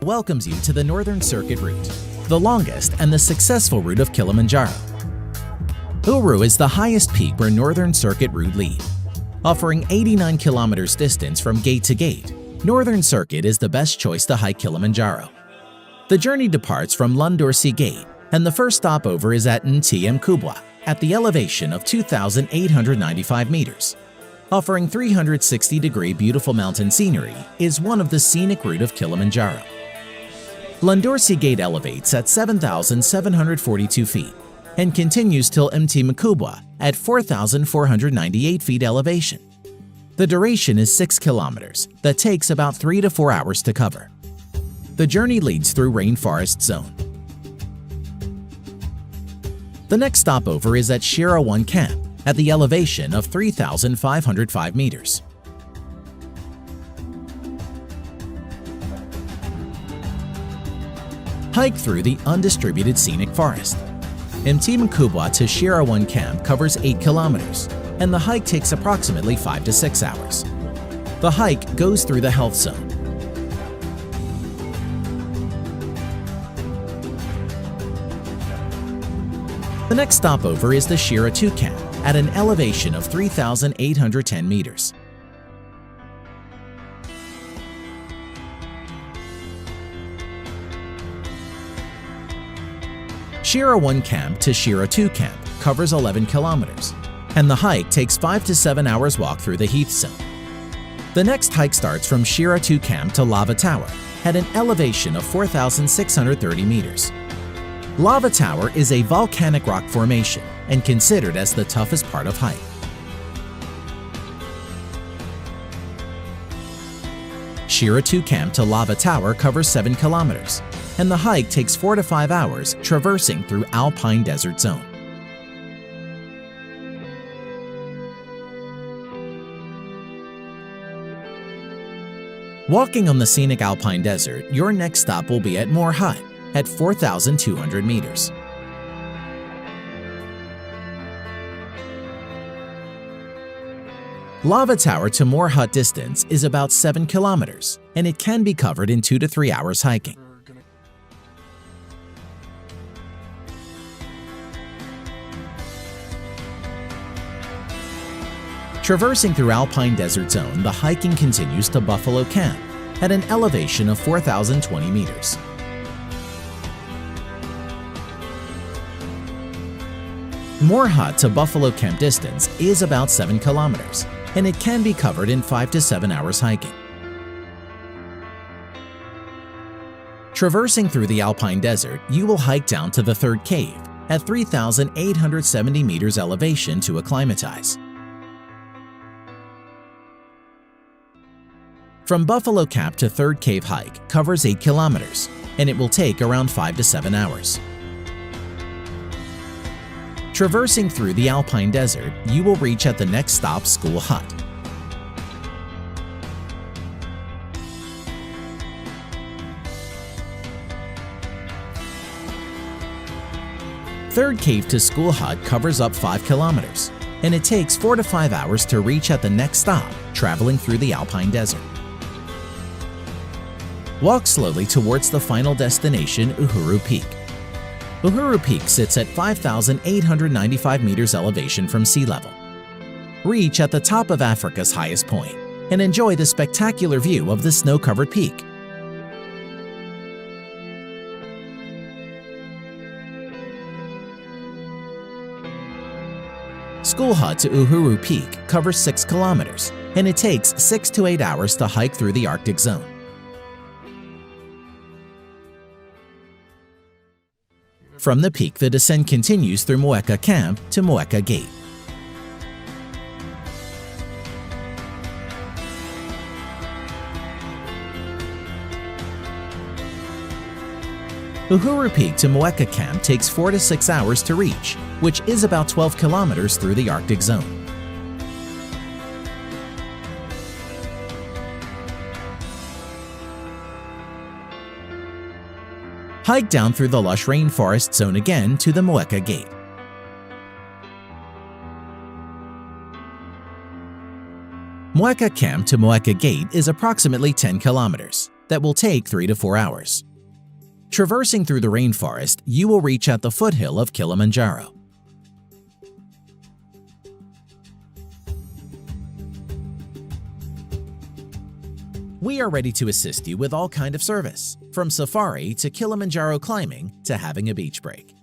welcomes you to the Northern Circuit route, the longest and the successful route of Kilimanjaro. Uru is the highest peak where Northern Circuit route lead. Offering 89 kilometers distance from gate to gate, Northern Circuit is the best choice to hike Kilimanjaro. The journey departs from Lundorsi Gate, and the first stopover is at Mkubwa at the elevation of 2,895 meters. Offering 360-degree beautiful mountain scenery is one of the scenic route of Kilimanjaro. Lundorsi Gate elevates at 7,742 feet and continues till Mkubwa at 4,498 feet elevation. The duration is 6 kilometers that takes about 3 to 4 hours to cover. The journey leads through rainforest zone. The next stopover is at Shira 1 Camp at the elevation of 3,505 meters. Hike through the undistributed scenic forest. Mkubwa to Shira 1 Camp covers 8 kilometers, and the hike takes approximately 5 to 6 hours. The hike goes through the health zone. The next stopover is the Shira 2 Camp at an elevation of 3,810 meters. Shira 1 Camp to Shira 2 Camp covers 11 kilometers, and the hike takes 5 to 7 hours walk through the heath zone. The next hike starts from Shira 2 Camp to Lava Tower at an elevation of 4,630 meters. Lava Tower is a volcanic rock formation and considered as the toughest part of hike. Shira 2 Camp to Lava Tower covers 7 kilometers, and the hike takes 4 to 5 hours traversing through alpine desert zone. Walking on the scenic alpine desert, your next stop will be at Moor Hut at 4,200 meters. Lava Tower to Moor Hut distance is about 7 kilometers, and it can be covered in 2 to 3 hours hiking. Traversing through alpine desert zone, the hiking continues to Buffalo Camp at an elevation of 4,020 meters. Moor Hut to Buffalo Camp distance is about 7 kilometers, and it can be covered in 5 to 7 hours hiking. Traversing through the alpine desert, you will hike down to the third cave at 3,870 meters elevation to acclimatize. From Buffalo Cap to Third Cave hike covers 8 kilometers, and it will take around 5 to 7 hours. Traversing through the alpine desert, you will reach at the next stop School Hut. Third Cave to School Hut covers up 5 kilometers, and it takes 4 to 5 hours to reach at the next stop, traveling through the alpine desert. Walk slowly towards the final destination, Uhuru Peak. Uhuru Peak sits at 5,895 meters elevation from sea level. Reach at the top of Africa's highest point and enjoy the spectacular view of the snow-covered peak. School Hut to Uhuru Peak covers 6 kilometers, and it takes 6 to 8 hours to hike through the Arctic zone. From the peak, the descent continues through Mweka Camp to Mweka Gate. Uhuru Peak to Mweka Camp takes 4 to 6 hours to reach, which is about 12 kilometers through the Arctic zone. Hike down through the lush rainforest zone again to the Mweka Gate. Mweka Camp to Mweka Gate is approximately 10 kilometers, that will take 3 to 4 hours. Traversing through the rainforest, you will reach at the foothill of Kilimanjaro. We are ready to assist you with all kind of service, from safari to Kilimanjaro climbing to having a beach break.